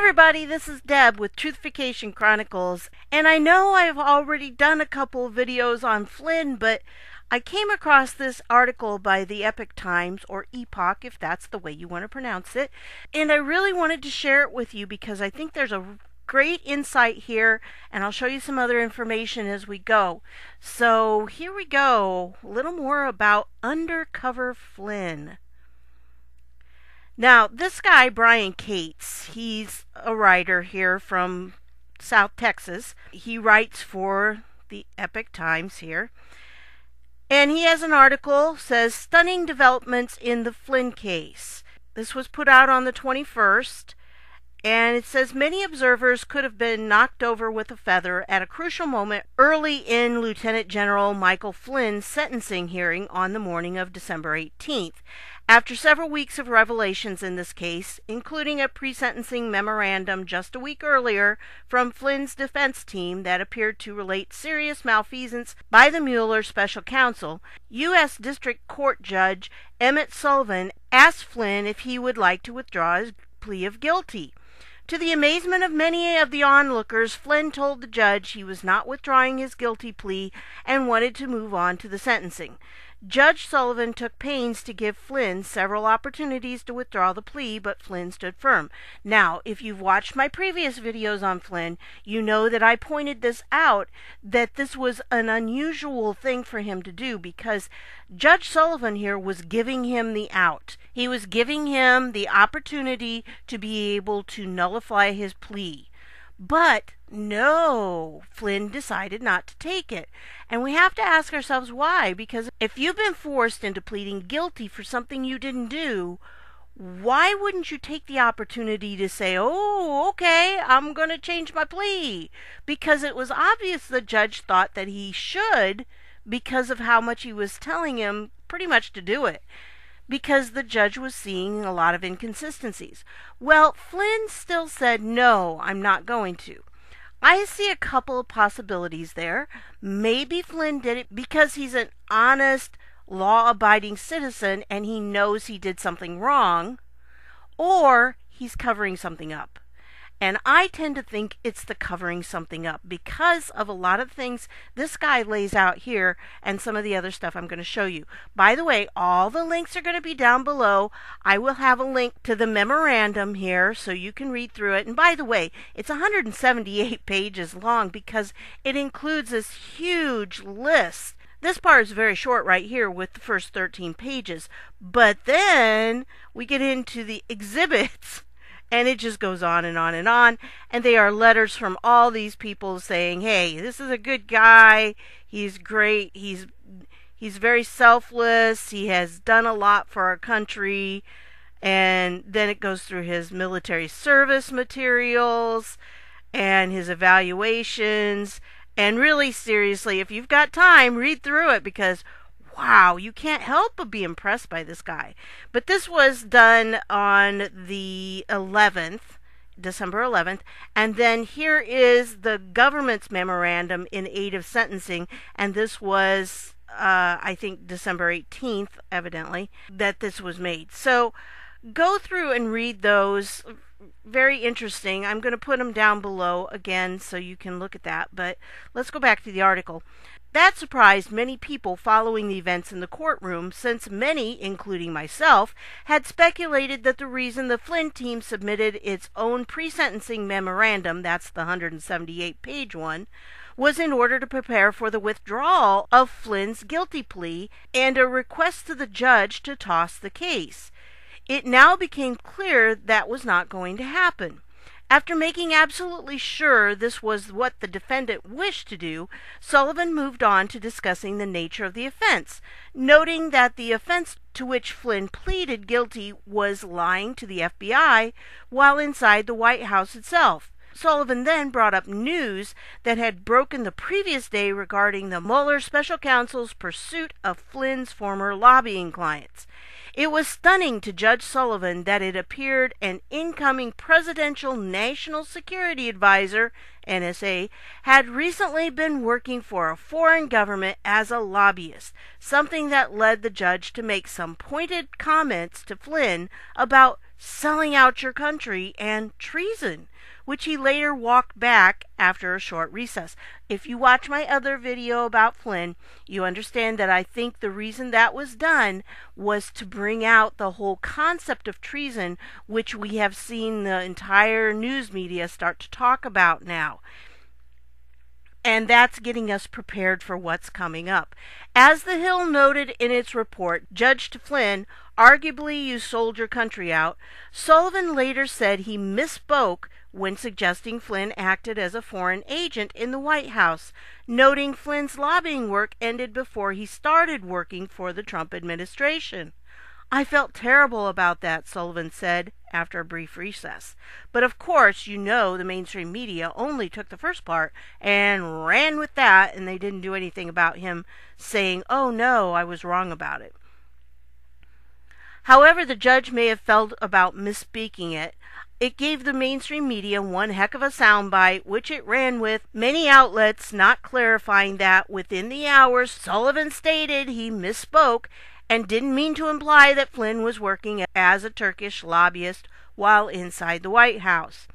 everybody, this is Deb with Truthification Chronicles, and I know I've already done a couple of videos on Flynn, but I came across this article by the Epoch Times, or Epoch if that's the way you want to pronounce it, and I really wanted to share it with you because I think there's a great insight here, and I'll show you some other information as we go. So here we go, a little more about Undercover FLYNN. Now, this guy, Brian Cates, he's a writer here from South Texas. He writes for the Epoch Times here. And he has an article, says, Stunning Developments in the Flynn Case. This was put out on the 21st. And it says, many observers could have been knocked over with a feather at a crucial moment early in Lieutenant General Michael Flynn's sentencing hearing on the morning of December 18th. After several weeks of revelations in this case, including a pre-sentencing memorandum just a week earlier from Flynn's defense team that appeared to relate serious malfeasance by the Mueller special counsel, U.S. District Court Judge Emmett Sullivan asked Flynn if he would like to withdraw his plea of guilty. To the amazement of many of the onlookers, Flynn told the judge he was not withdrawing his guilty plea and wanted to move on to the sentencing. Judge Sullivan took pains to give Flynn several opportunities to withdraw the plea, but Flynn stood firm. Now, if you've watched my previous videos on Flynn, you know that I pointed this out, that this was an unusual thing for him to do because Judge Sullivan here was giving him the out. He was giving him the opportunity to be able to nullify his plea. But no, Flynn decided not to take it. And we have to ask ourselves why, because if you've been forced into pleading guilty for something you didn't do, why wouldn't you take the opportunity to say, oh, okay, I'm going to change my plea? Because it was obvious the judge thought that he should because of how much he was telling him pretty much to do it. Because the judge was seeing a lot of inconsistencies. Well, Flynn still said, no, I'm not going to. I see a couple of possibilities there. Maybe Flynn did it because he's an honest, law-abiding citizen and he knows he did something wrong, or he's covering something up. And I tend to think it's the covering something up because of a lot of things this guy lays out here and some of the other stuff I'm going to show you. By the way, all the links are going to be down below. I will have a link to the memorandum here so you can read through it. And by the way, it's 178 pages long because it includes this huge list. This part is very short right here with the first 13 pages. But then we get into the exhibits. And it just goes on and on and on. And they are letters from all these people saying, hey, this is a good guy. He's great. He's very selfless. He has done a lot for our country. And then it goes through his military service materials and his evaluations. And really, seriously, if you've got time, read through it because wow, you can't help but be impressed by this guy. But this was done on the 11th, December 11th, and then here is the government's memorandum in aid of sentencing, and this was, I think, December 18th, evidently, that this was made. So go through and read those. Very interesting. I'm going to put them down below again so you can look at that, but let's go back to the article. That surprised many people following the events in the courtroom, since many, including myself, had speculated that the reason the Flynn team submitted its own pre-sentencing memorandum, that's the 178-page one, was in order to prepare for the withdrawal of Flynn's guilty plea and a request to the judge to toss the case. It now became clear that was not going to happen. After making absolutely sure this was what the defendant wished to do, Sullivan moved on to discussing the nature of the offense, noting that the offense to which Flynn pleaded guilty was lying to the FBI while inside the White House itself. Sullivan then brought up news that had broken the previous day regarding the Mueller special counsel's pursuit of Flynn's former lobbying clients. It was stunning to Judge Sullivan that it appeared an incoming presidential national security advisor, NSA, had recently been working for a foreign government as a lobbyist, something that led the judge to make some pointed comments to Flynn about selling out your country, and treason, which he later walked back after a short recess. If you watch my other video about Flynn, you understand that I think the reason that was done was to bring out the whole concept of treason, which we have seen the entire news media start to talk about now. And that's getting us prepared for what's coming up. As The Hill noted in its report, Judge Flynn, arguably you sold your country out. Sullivan later said he misspoke when suggesting Flynn acted as a foreign agent in the White House, noting Flynn's lobbying work ended before he started working for the Trump administration. I felt terrible about that, Sullivan said after a brief recess. But of course, you know the mainstream media only took the first part and ran with that, and they didn't do anything about him saying, oh no, I was wrong about it. However the judge may have felt about misspeaking it, it gave the mainstream media one heck of a soundbite, which it ran with, many outlets not clarifying that within the hours Sullivan stated he misspoke and didn't mean to imply that Flynn was working as a Turkish lobbyist while inside the White House.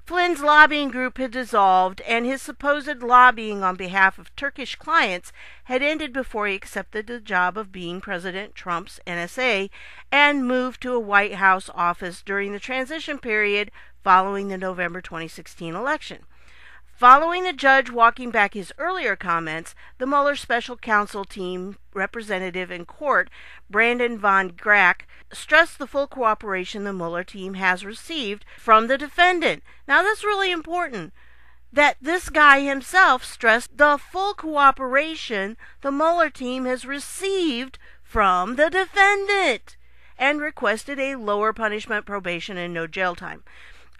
Flynn's lobbying group had dissolved, and his supposed lobbying on behalf of Turkish clients had ended before he accepted the job of being President Trump's NSA and moved to a White House office during the transition period following the November 2016 election. Following the judge walking back his earlier comments, the Mueller special counsel team representative in court, Brandon von Grack, stressed the full cooperation the Mueller team has received from the defendant. Now that's really important, that this guy himself stressed the full cooperation the Mueller team has received from the defendant and requested a lower punishment, probation, and no jail time.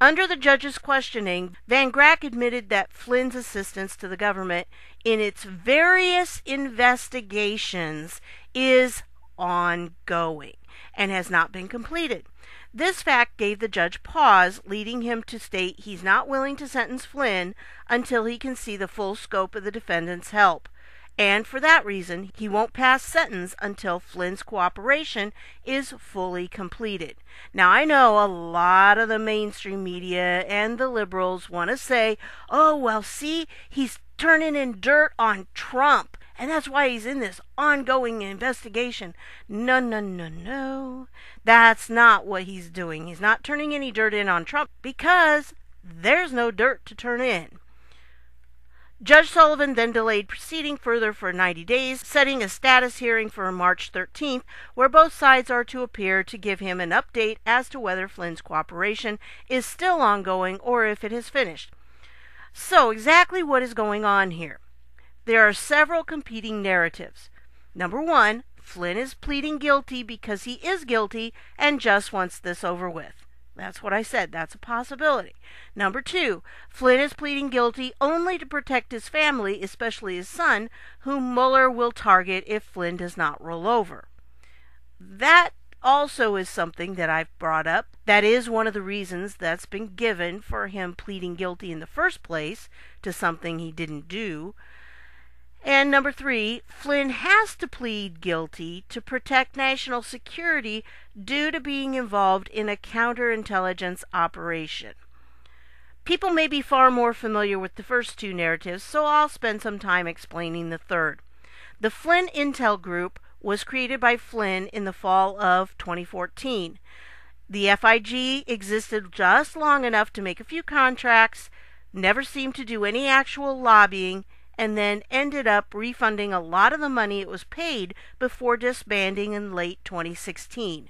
Under the judge's questioning, Van Grack admitted that Flynn's assistance to the government in its various investigations is ongoing and has not been completed. This fact gave the judge pause, leading him to state he's not willing to sentence Flynn until he can see the full scope of the defendant's help. And for that reason, he won't pass sentence until Flynn's cooperation is fully completed. Now, I know a lot of the mainstream media and the liberals want to say, oh, well, see, he's turning in dirt on Trump, and that's why he's in this ongoing investigation. No, no, no, no. That's not what he's doing. He's not turning any dirt in on Trump because there's no dirt to turn in. Judge Sullivan then delayed proceeding further for 90 days, setting a status hearing for March 13th, where both sides are to appear to give him an update as to whether Flynn's cooperation is still ongoing or if it has finished. So, exactly what is going on here? There are several competing narratives. Number one, Flynn is pleading guilty because he is guilty and just wants this over with. That's what I said. That's a possibility. Number two, Flynn is pleading guilty only to protect his family, especially his son, whom Mueller will target if Flynn does not roll over. That also is something that I've brought up. That is one of the reasons that's been given for him pleading guilty in the first place to something he didn't do. And number three, Flynn has to plead guilty to protect national security due to being involved in a counterintelligence operation. People may be far more familiar with the first two narratives, so I'll spend some time explaining the third. The Flynn Intel Group was created by Flynn in the fall of 2014. The FIG existed just long enough to make a few contracts, never seemed to do any actual lobbying, and then ended up refunding a lot of the money it was paid before disbanding in late 2016.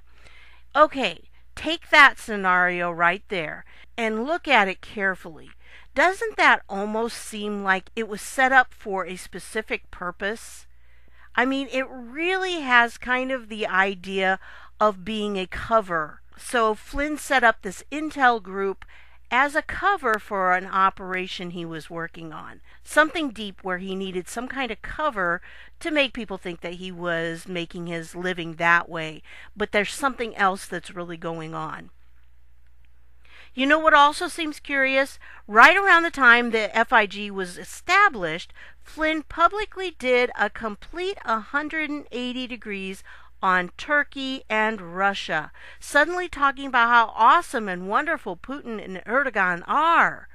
Okay, take that scenario right there and look at it carefully. Doesn't that almost seem like it was set up for a specific purpose? I mean, it really has kind of the idea of being a cover. So Flynn set up this intel group as a cover for an operation he was working on. Something deep where he needed some kind of cover to make people think that he was making his living that way. But there's something else that's really going on. You know what also seems curious? Right around the time the FIG was established, Flynn publicly did a complete 180 degrees on Turkey and Russia, suddenly talking about how awesome and wonderful Putin and Erdogan are.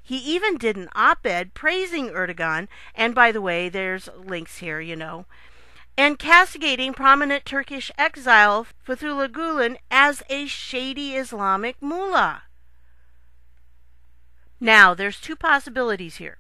He even did an op-ed praising Erdogan, and by the way, there's links here, and castigating prominent Turkish exile Fethullah Gulen as a shady Islamic mullah. Now, there's two possibilities here.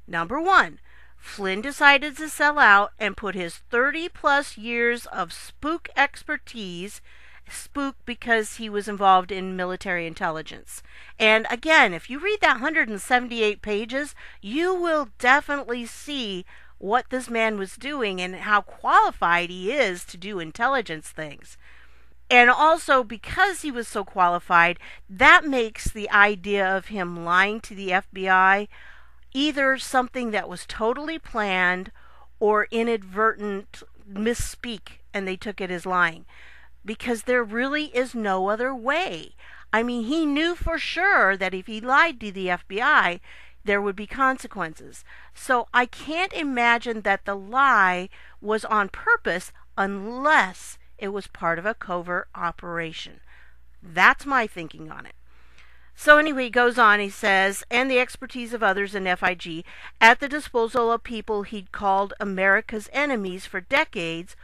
Number one, Flynn decided to sell out and put his 30-plus years of spook expertise, spook because he was involved in military intelligence. And again, if you read that 178 pages, you will definitely see what this man was doing and how qualified he is to do intelligence things. And also, because he was so qualified, that makes the idea of him lying to the FBI either something that was totally planned or inadvertent misspeak, and they took it as lying. Because there really is no other way. I mean, he knew for sure that if he lied to the FBI, there would be consequences. So I can't imagine that the lie was on purpose unless it was part of a covert operation. That's my thinking on it. So anyway, he goes on, he says, and the expertise of others in FIG at the disposal of people he'd called America's enemies for decades,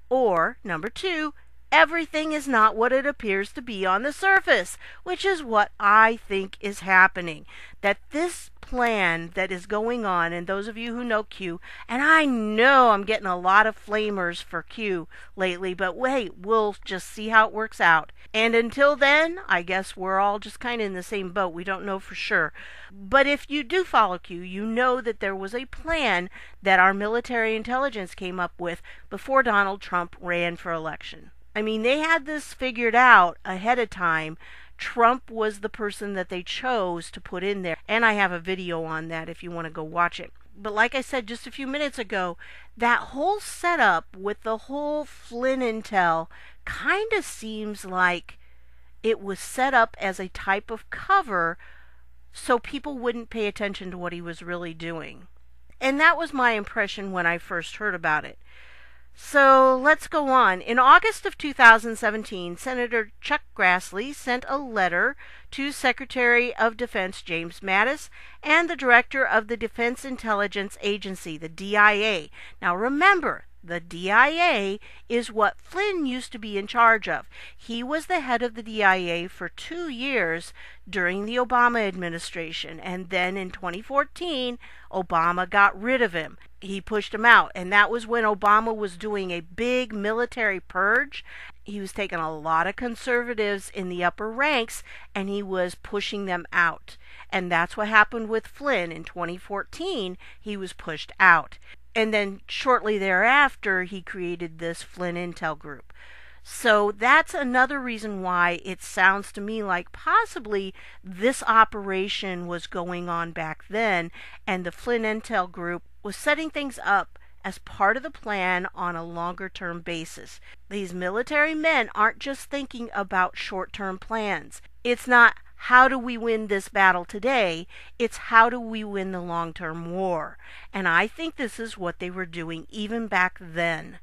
or, number two, everything is not what it appears to be on the surface, which is what I think is happening. That this plan that is going on, and those of you who know Q, and I know I'm getting a lot of flamers for Q lately, but wait, we'll just see how it works out. And until then, I guess we're all just kind of in the same boat. We don't know for sure. But if you do follow Q, you know that there was a plan that our military intelligence came up with before Donald Trump ran for election. I mean, they had this figured out ahead of time. Trump was the person that they chose to put in there. And I have a video on that if you want to go watch it. But like I said just a few minutes ago, that whole setup with the whole Flynn intel kind of seems like it was set up as a type of cover so people wouldn't pay attention to what he was really doing. And that was my impression when I first heard about it. So let's go on. In August of 2017, Senator Chuck Grassley sent a letter to Secretary of Defense James Mattis and the Director of the Defense Intelligence Agency, the DIA. Now remember, the DIA is what Flynn used to be in charge of. He was the head of the DIA for 2 years during the Obama administration, and then in 2014, Obama got rid of him. He pushed him out, and that was when Obama was doing a big military purge. He was taking a lot of conservatives in the upper ranks, and he was pushing them out. And that's what happened with Flynn. In 2014, he was pushed out. And then shortly thereafter, he created this Flynn Intel group. So that's another reason why it sounds to me like possibly this operation was going on back then, and the Flynn Intel group was setting things up as part of the plan on a longer-term basis. These military men aren't just thinking about short-term plans. It's not, how do we win this battle today? It's how do we win the long-term war? And I think this is what they were doing even back then.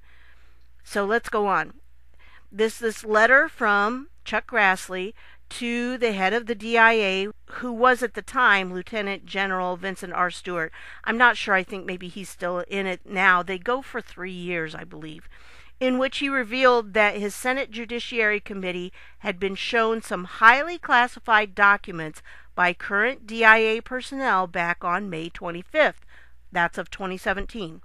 So let's go on. This letter from Chuck Grassley to the head of the DIA, who was at the time Lieutenant General Vincent R. Stewart. I'm not sure, I think maybe he's still in it now. They go for 3 years, I believe, in which he revealed that his Senate Judiciary Committee had been shown some highly classified documents by current DIA personnel back on May 25th. That's of 2017.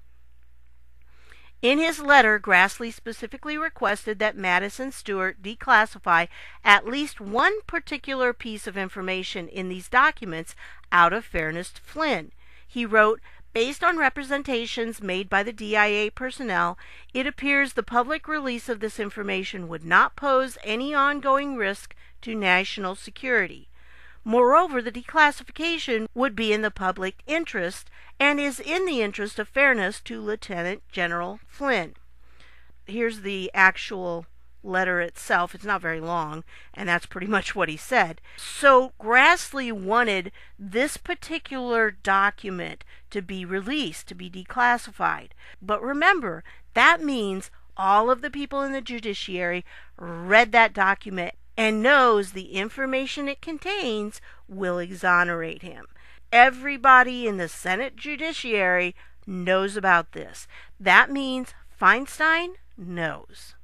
In his letter, Grassley specifically requested that Mattis and Stewart declassify at least one particular piece of information in these documents out of fairness to Flynn. He wrote, "Based on representations made by the DIA personnel, it appears the public release of this information would not pose any ongoing risk to national security. Moreover, the declassification would be in the public interest and is in the interest of fairness to Lieutenant General Flynn." Here's the actual letter itself. It's not very long, and that's pretty much what he said. So Grassley wanted this particular document to be released, to be declassified. But remember, that means All of the people in the judiciary read that document and knows the information it contains will exonerate him. Everybody in the Senate judiciary knows about this. That means Feinstein knows.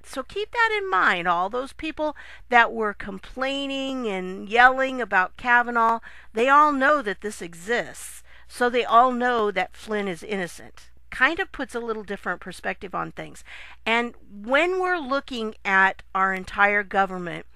So keep that in mind. All those people that were complaining and yelling about Kavanaugh, they all know that this exists. So they all know that Flynn is innocent. Kind of puts a little different perspective on things. And when we're looking at our entire government,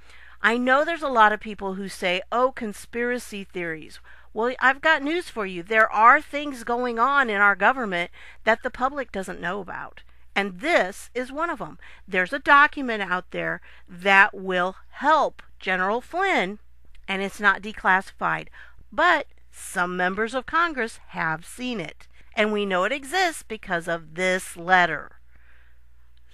I know there's a lot of people who say, oh, conspiracy theories. Well, I've got news for you. There are things going on in our government that the public doesn't know about. And this is one of them. There's a document out there that will help General Flynn, and it's not declassified. But some members of Congress have seen it. And we know it exists because of this letter.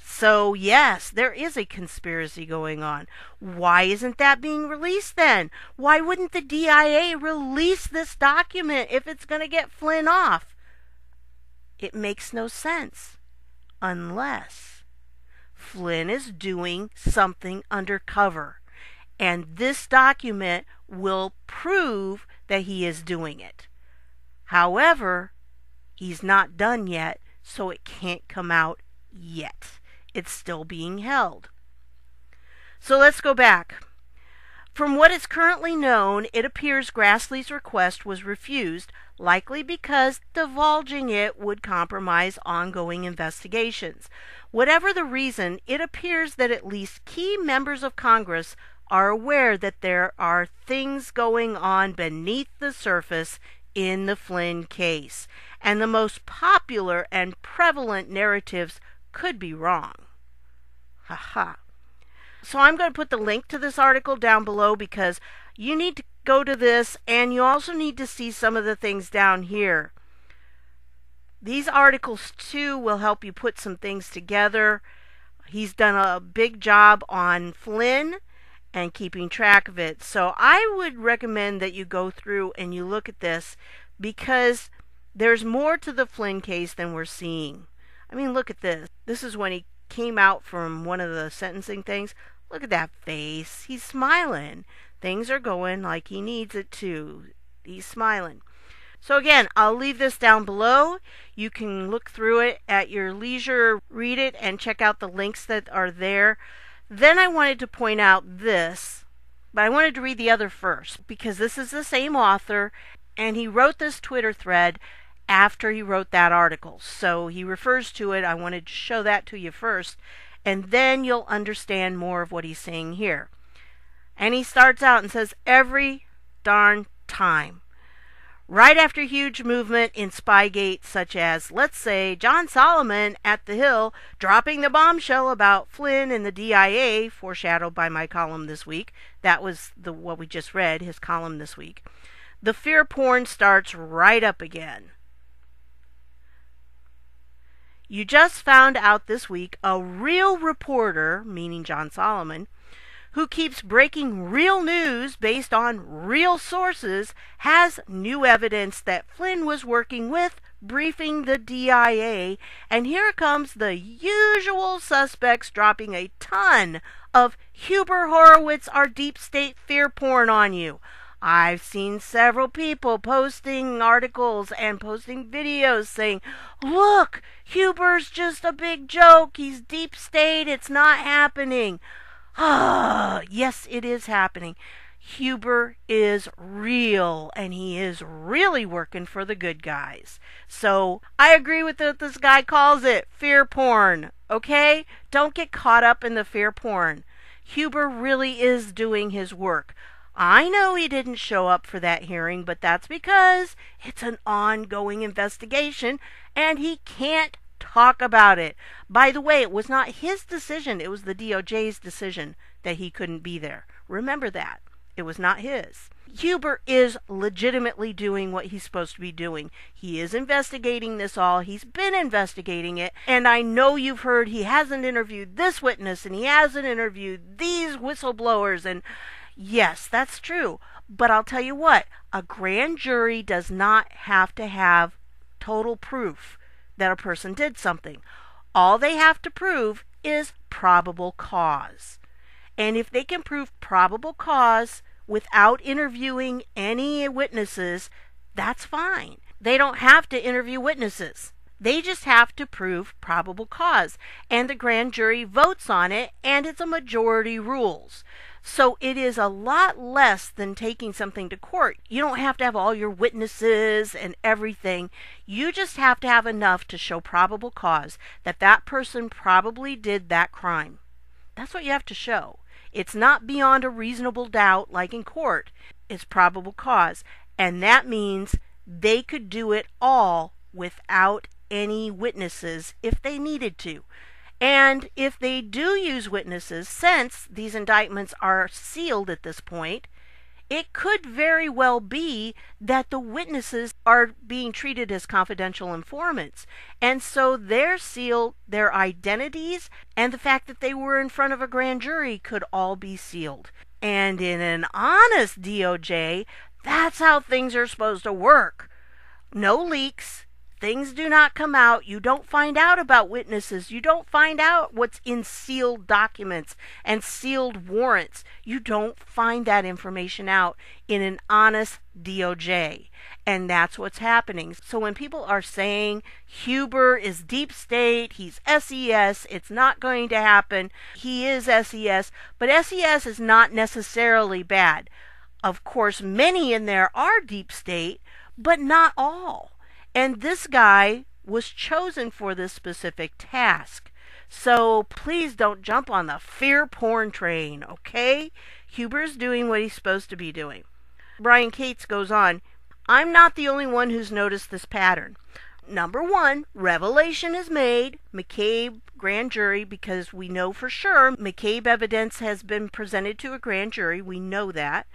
So, yes, there is a conspiracy going on. Why isn't that being released then? Why wouldn't the DIA release this document if it's going to get Flynn off? It makes no sense. Unless Flynn is doing something undercover. And this document will prove that he is doing it. However, he's not done yet, so it can't come out yet. It's still being held. So let's go back. From what is currently known, it appears Grassley's request was refused, likely because divulging it would compromise ongoing investigations. Whatever the reason, it appears that at least key members of Congress are aware that there are things going on beneath the surface in the Flynn case, and the most popular and prevalent narratives could be wrong. Haha. So I'm going to put the link to this article down below because you need to go to this, and you also need to see some of the things down here. These articles too will help you put some things together. He's done a big job on Flynn and keeping track of it. So I would recommend that you go through and you look at this because there's more to the Flynn case than we're seeing. I mean, look at this. This is when he came out from one of the sentencing things. Look at that face. He's smiling. Things are going like he needs it to. He's smiling. So again, I'll leave this down below. You can look through it at your leisure, read it, and check out the links that are there. Then I wanted to point out this, but I wanted to read the other first because this is the same author, and he wrote this Twitter thread after he wrote that article. So he refers to it. I wanted to show that to you first, and then you'll understand more of what he's saying here. And he starts out and says, every darn time. Right after huge movement in Spygate, such as, let's say, John Solomon at the Hill dropping the bombshell about Flynn and the DIA, foreshadowed by my column this week. That was what we just read, his column this week. The fear porn starts right up again. You just found out this week a real reporter, meaning John Solomon, who keeps breaking real news based on real sources, has new evidence that Flynn was working with, briefing the DIA, and here comes the usual suspects dropping a ton of Huber Horowitz or deep state fear porn on you. I've seen several people posting articles and posting videos saying, look, Huber's just a big joke, he's deep state, it's not happening. Yes, it is happening. Huber is real, and he is really working for the good guys. So I agree with what this guy calls it, fear porn. Okay? Don't get caught up in the fear porn. Huber really is doing his work. I know he didn't show up for that hearing, but that's because it's an ongoing investigation, and he can't talk about it. By the way, it was not his decision. It was the DOJ's decision that he couldn't be there. Remember that. It was not his. Huber is legitimately doing what he's supposed to be doing. He is investigating this all. He's been investigating it. And I know you've heard he hasn't interviewed this witness and he hasn't interviewed these whistleblowers. And yes, that's true. But I'll tell you what, a grand jury does not have to have total proof that a person did something. All they have to prove is probable cause. And if they can prove probable cause without interviewing any witnesses, that's fine. They don't have to interview witnesses. They just have to prove probable cause. And the grand jury votes on it, and it's a majority rules. So it is a lot less than taking something to court. You don't have to have all your witnesses and everything. You just have to have enough to show probable cause that that person probably did that crime. That's what you have to show. It's not beyond a reasonable doubt like in court. It's probable cause. And that means they could do it all without any witnesses if they needed to. And if they do use witnesses, since these indictments are sealed at this point, it could very well be that the witnesses are being treated as confidential informants. And so their seal, their identities, and the fact that they were in front of a grand jury could all be sealed. And in an honest DOJ, that's how things are supposed to work. No leaks. Things do not come out. You don't find out about witnesses. You don't find out what's in sealed documents and sealed warrants. You don't find that information out in an honest DOJ. And that's what's happening. So when people are saying Huber is deep state, he's SES, it's not going to happen. He is SES, but SES is not necessarily bad. Of course, many in there are deep state, but not all. And this guy was chosen for this specific task. So please don't jump on the fear porn train, okay? Huber's doing what he's supposed to be doing. Brian Cates goes on, I'm not the only one who's noticed this pattern. Number one, revelation is made, McCabe grand jury, because we know for sure McCabe evidence has been presented to a grand jury. We know that.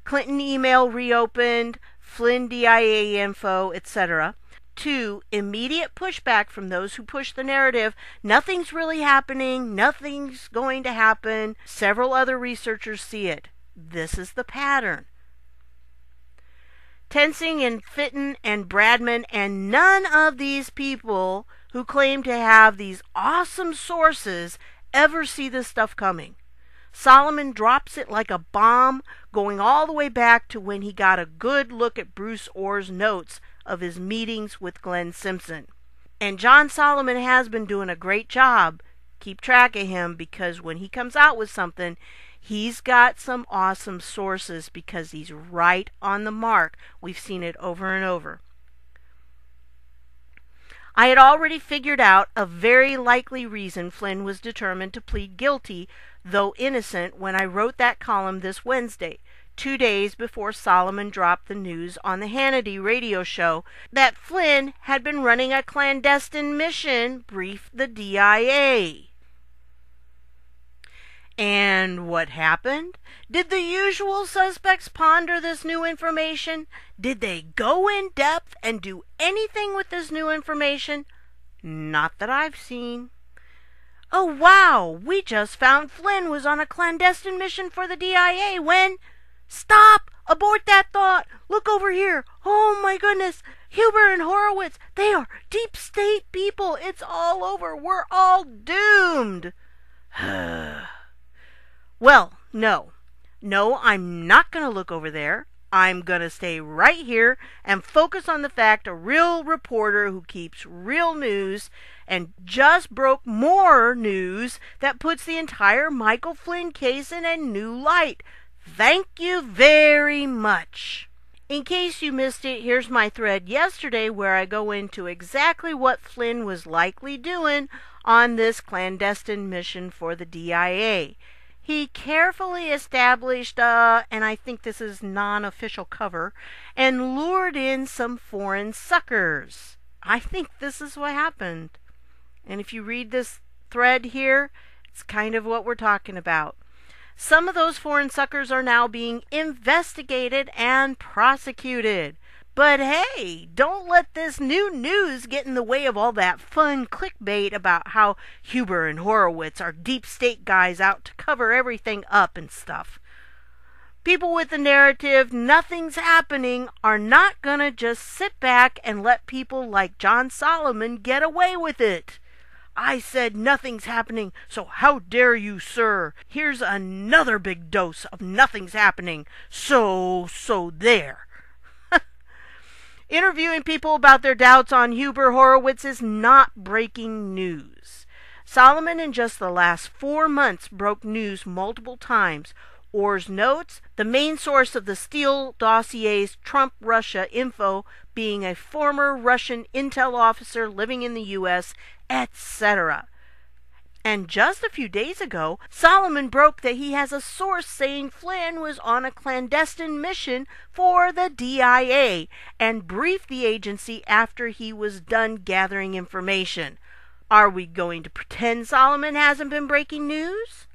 Clinton email reopened, Flynn DIA info, etc. 2, immediate pushback from those who push the narrative. Nothing's really happening. Nothing's going to happen. Several other researchers see it. This is the pattern. Tensing and Fitton and Bradman and none of these people who claim to have these awesome sources ever see this stuff coming. Solomon drops it like a bomb, going all the way back to when he got a good look at Bruce Orr's notes of his meetings with Glenn Simpson. And John Solomon has been doing a great job. Keep track of him, because when he comes out with something, he's got some awesome sources because he's right on the mark. We've seen it over and over. I had already figured out a very likely reason Flynn was determined to plead guilty, though innocent, when I wrote that column this Wednesday, 2 days before Solomon dropped the news on the Hannity radio show that Flynn had been running a clandestine mission, briefed the DIA. And what happened? Did the usual suspects ponder this new information? Did they go in depth and do anything with this new information? Not that I've seen. Oh wow, we just found Flynn was on a clandestine mission for the DIA when... Stop! Abort that thought! Look over here! Oh my goodness! Huber and Horowitz, they are deep state people! It's all over! We're all doomed! Well, no. No, I'm not going to look over there. I'm going to stay right here and focus on the fact a real reporter who keeps real news and just broke more news that puts the entire Michael Flynn case in a new light. Thank you very much. In case you missed it, here's my thread yesterday where I go into exactly what Flynn was likely doing on this clandestine mission for the DIA. He carefully established, and I think this is non-official cover, and lured in some foreign suckers. I think this is what happened. And if you read this thread here, it's kind of what we're talking about. Some of those foreign suckers are now being investigated and prosecuted. But hey, don't let this new news get in the way of all that fun clickbait about how Huber and Horowitz are deep state guys out to cover everything up and stuff. People with the narrative, nothing's happening, are not gonna just sit back and let people like John Solomon get away with it. I said nothing's happening, so how dare you, sir? Here's another big dose of nothing's happening. So there. Interviewing people about their doubts on Huber Horowitz is not breaking news. Solomon in just the last 4 months broke news multiple times. Orr's notes, the main source of the Steele dossier's Trump-Russia info being a former Russian intel officer living in the U.S., etc. And just a few days ago, Solomon broke that he has a source saying Flynn was on a clandestine mission for the DIA and briefed the agency after he was done gathering information. Are we going to pretend Solomon hasn't been breaking news?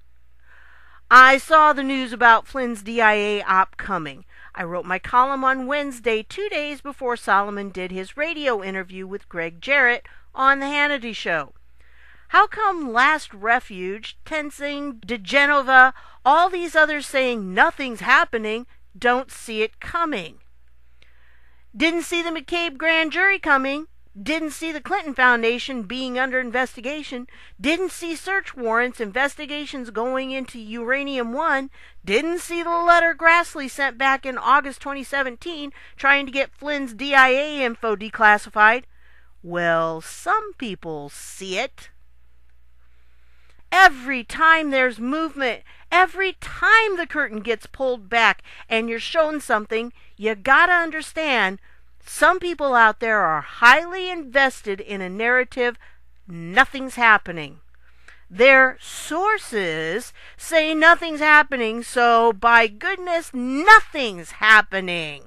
I saw the news about Flynn's DIA op coming. I wrote my column on Wednesday, 2 days before Solomon did his radio interview with Greg Jarrett on the Hannity Show. How come Last Refuge, Tenzing, DeGenova, all these others saying nothing's happening, don't see it coming? Didn't see the McCabe grand jury coming. Didn't see the Clinton Foundation being under investigation. Didn't see search warrants, investigations going into Uranium One. Didn't see the letter Grassley sent back in August 2017 trying to get Flynn's DIA info declassified. Well, some people see it. Every time there's movement, every time the curtain gets pulled back and you're shown something, you gotta understand some people out there are highly invested in a narrative nothing's happening. Their sources say nothing's happening, so by goodness, nothing's happening.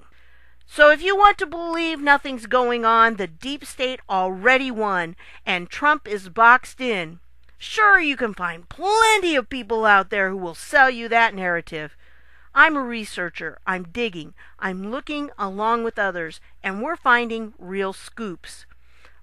So if you want to believe nothing's going on, the deep state already won, and Trump is boxed in. Sure, you can find plenty of people out there who will sell you that narrative. I'm a researcher. I'm digging. I'm looking along with others, and we're finding real scoops.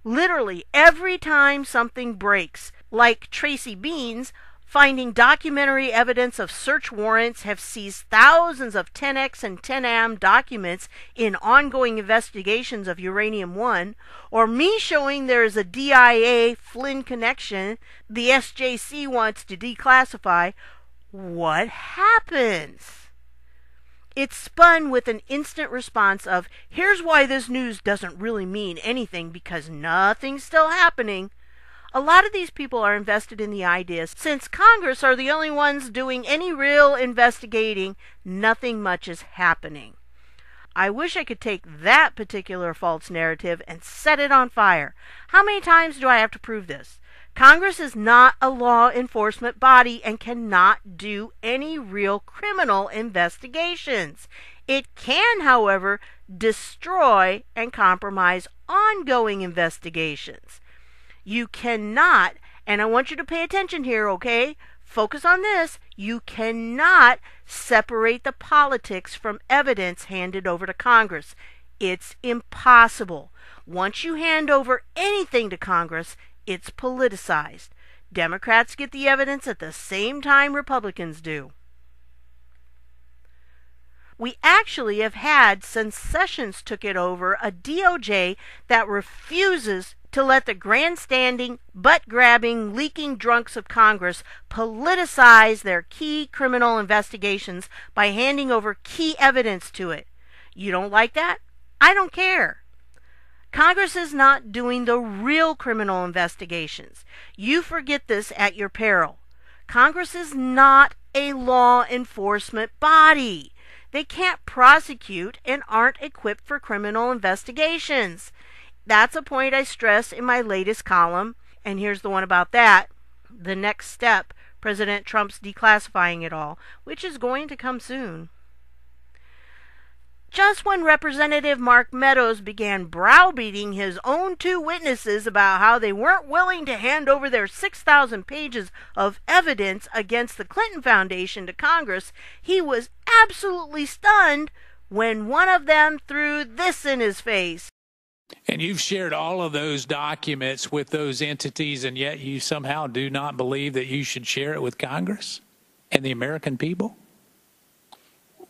Literally every time something breaks, like Tracy Bean's, finding documentary evidence of search warrants have seized thousands of 10X and 10AM documents in ongoing investigations of Uranium One, or me showing there is a DIA Flynn connection the SJC wants to declassify, what happens? It's spun with an instant response of, here's why this news doesn't really mean anything because nothing's still happening. A lot of these people are invested in the idea, since Congress are the only ones doing any real investigating, nothing much is happening. I wish I could take that particular false narrative and set it on fire. How many times do I have to prove this? Congress is not a law enforcement body and cannot do any real criminal investigations. It can, however, destroy and compromise ongoing investigations. You cannot, and I want you to pay attention here, okay? Focus on this. You cannot separate the politics from evidence handed over to Congress. It's impossible. Once you hand over anything to Congress, it's politicized. Democrats get the evidence at the same time Republicans do. We actually have had, since Sessions took it over, a DOJ that refuses to let the grandstanding, butt-grabbing, leaking drunks of Congress politicize their key criminal investigations by handing over key evidence to it. You don't like that? I don't care. Congress is not doing the real criminal investigations. You forget this at your peril. Congress is not a law enforcement body. They can't prosecute and aren't equipped for criminal investigations. That's a point I stress in my latest column, and here's the one about that. The next step, President Trump's declassifying it all, which is going to come soon. Just when Representative Mark Meadows began browbeating his own 2 witnesses about how they weren't willing to hand over their 6,000 pages of evidence against the Clinton Foundation to Congress, he was absolutely stunned when one of them threw this in his face. And you've shared all of those documents with those entities, and yet you somehow do not believe that you should share it with Congress and the American people?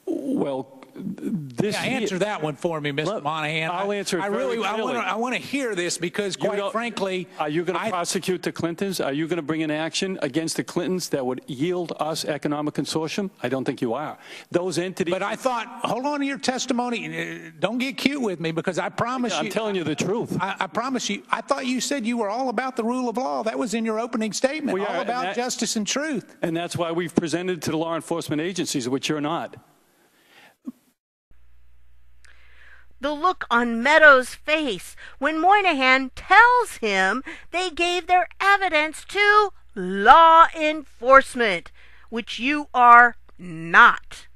Well, Answer that one for me, Mr. Monahan. I'll answer it I want to hear this because, quite frankly, are you going to prosecute the Clintons? Are you going to bring an action against the Clintons that would yield us economic consortium? I don't think you are. Those entities. But I thought, hold on to your testimony. Don't get cute with me, because I promise you. I'm telling you the truth. I promise you. I thought you said you were all about the rule of law. That was in your opening statement. All about justice and truth. And that's why we've presented to the law enforcement agencies, which you're not. The look on Meadows' face when Moynihan tells him they gave their evidence to law enforcement, which you are not,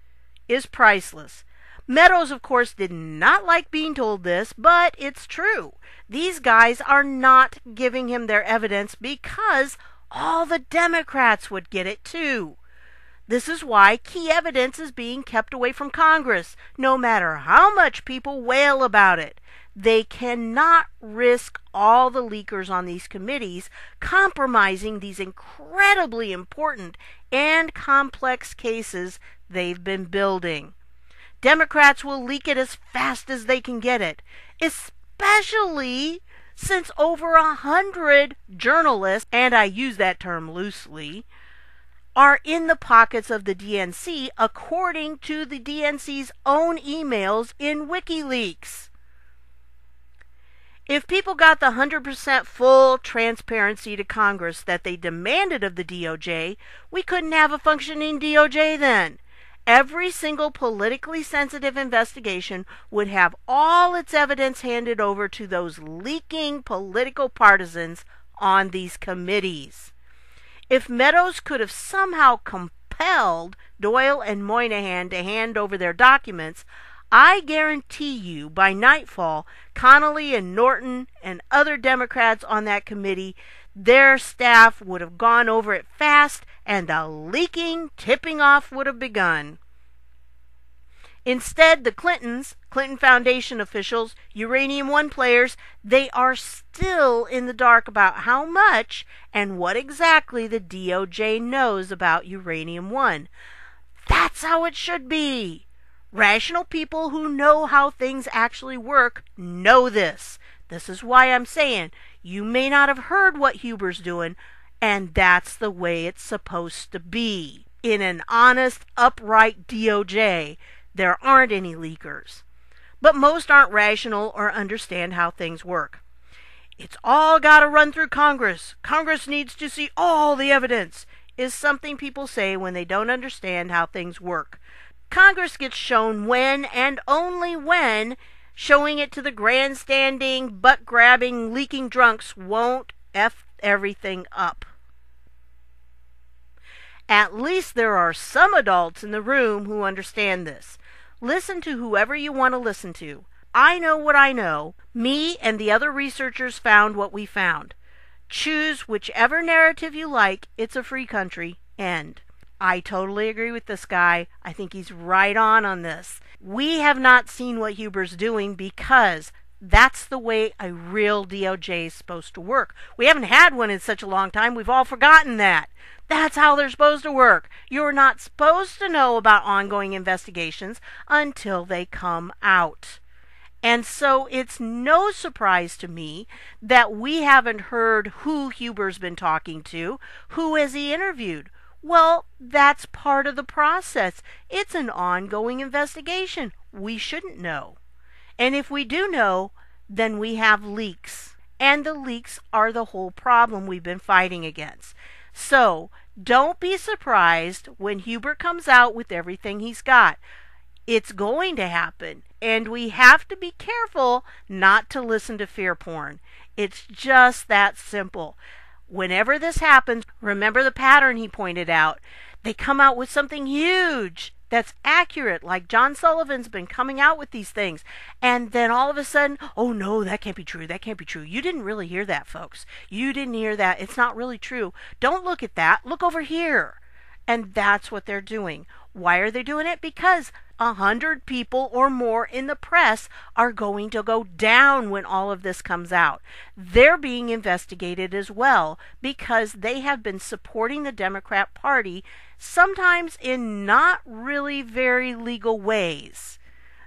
is priceless. Meadows, of course, did not like being told this, but it's true. These guys are not giving him their evidence because all the Democrats would get it too. This is why key evidence is being kept away from Congress, no matter how much people wail about it. They cannot risk all the leakers on these committees compromising these incredibly important and complex cases they've been building. Democrats will leak it as fast as they can get it, especially since over 100 journalists, and I use that term loosely, are in the pockets of the DNC, according to the DNC's own emails in WikiLeaks. If people got the 100% full transparency to Congress that they demanded of the DOJ, we couldn't have a functioning DOJ then. Every single politically sensitive investigation would have all its evidence handed over to those leaking political partisans on these committees. If Meadows could have somehow compelled Doyle and Moynihan to hand over their documents, I guarantee you by nightfall, Connolly and Norton and other Democrats on that committee, their staff would have gone over it fast and the leaking, tipping off would have begun. Instead, the Clintons, Clinton Foundation officials, Uranium One players, they are still in the dark about how much and what exactly the DOJ knows about Uranium One. That's how it should be. Rational people who know how things actually work know this. This is why I'm saying you may not have heard what Huber's doing, and that's the way it's supposed to be. In an honest, upright DOJ, there aren't any leakers. But most aren't rational or understand how things work. It's all got to run through Congress. Congress needs to see all the evidence, is something people say when they don't understand how things work. Congress gets shown when and only when showing it to the grandstanding, butt-grabbing, leaking drunks won't F everything up. At least there are some adults in the room who understand this. Listen to whoever you want to listen to. I know what I know. Me and the other researchers found what we found. Choose whichever narrative you like. It's a free country. End. I totally agree with this guy. I think he's right on this. We have not seen what Huber's doing because that's the way a real DOJ is supposed to work. We haven't had one in such a long time. We've all forgotten that. That's how they're supposed to work. You're not supposed to know about ongoing investigations until they come out. And so it's no surprise to me that we haven't heard who Huber's been talking to. Who has he interviewed? Well, that's part of the process. It's an ongoing investigation. We shouldn't know. And if we do know, then we have leaks. And the leaks are the whole problem we've been fighting against. So, don't be surprised when Huber comes out with everything he's got. It's going to happen. And we have to be careful not to listen to fear porn. It's just that simple. Whenever this happens, remember the pattern he pointed out. They come out with something huge that's accurate, like John Sullivan's been coming out with these things. And then all of a sudden, oh no, that can't be true, that can't be true. You didn't really hear that, folks. You didn't hear that. It's not really true. Don't look at that. Look over here. And that's what they're doing. Why are they doing it? Because 100 people or more in the press are going to go down when all of this comes out. They're being investigated as well because they have been supporting the Democrat Party, sometimes in not really very legal ways.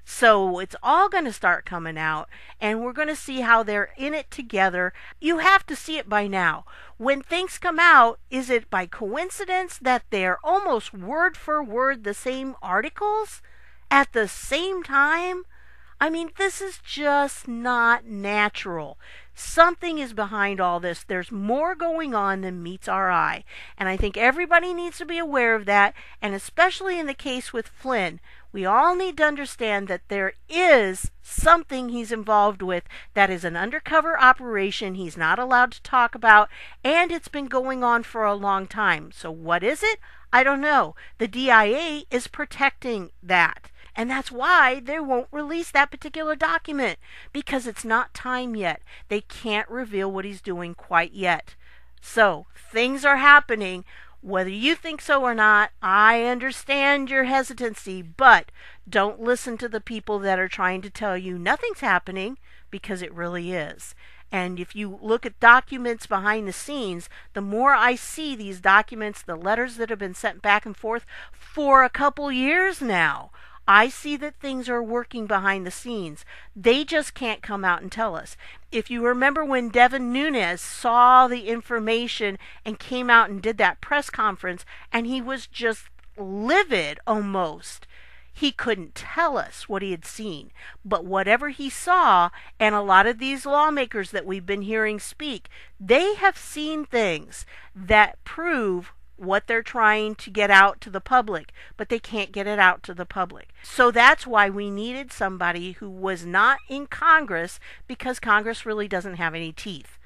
So it's all going to start coming out, and we're going to see how they're in it together. You have to see it by now. When things come out, is it by coincidence that they're almost word for word the same articles at the same time? I mean, this is just not natural. Something is behind all this. There's more going on than meets our eye. And I think everybody needs to be aware of that. And especially in the case with Flynn, we all need to understand that there is something he's involved with that is an undercover operation he's not allowed to talk about. And it's been going on for a long time. So what is it? I don't know. The DIA is protecting that. And that's why they won't release that particular document, because it's not time yet. They can't reveal what he's doing quite yet. So things are happening. Whether you think so or not, I understand your hesitancy, but don't listen to the people that are trying to tell you nothing's happening, because it really is. And if you look at documents behind the scenes, the more I see these documents, the letters that have been sent back and forth for a couple years now, I see that things are working behind the scenes. They just can't come out and tell us. If you remember when Devin Nunes saw the information and came out and did that press conference, and he was just livid almost. He couldn't tell us what he had seen. But whatever he saw, and a lot of these lawmakers that we've been hearing speak, they have seen things that prove what they're trying to get out to the public, but they can't get it out to the public. So that's why we needed somebody who was not in Congress, because Congress really doesn't have any teeth.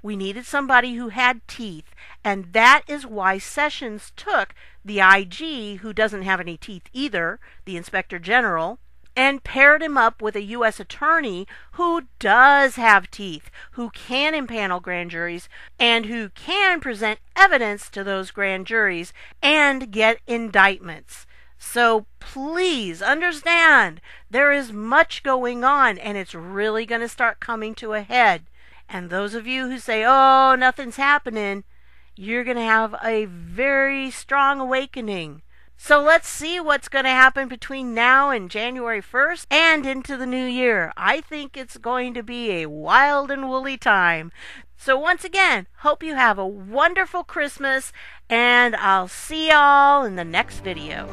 We needed somebody who had teeth, and that is why Sessions took the IG, who doesn't have any teeth either, the Inspector General, and paired him up with a U.S. attorney who does have teeth, who can impanel grand juries, and who can present evidence to those grand juries and get indictments. So please understand, there is much going on, and it's really going to start coming to a head. And those of you who say, oh, nothing's happening, you're going to have a very strong awakening. So let's see what's going to happen between now and January 1st and into the new year. I think it's going to be a wild and woolly time. So once again, hope you have a wonderful Christmas, and I'll see y'all in the next video.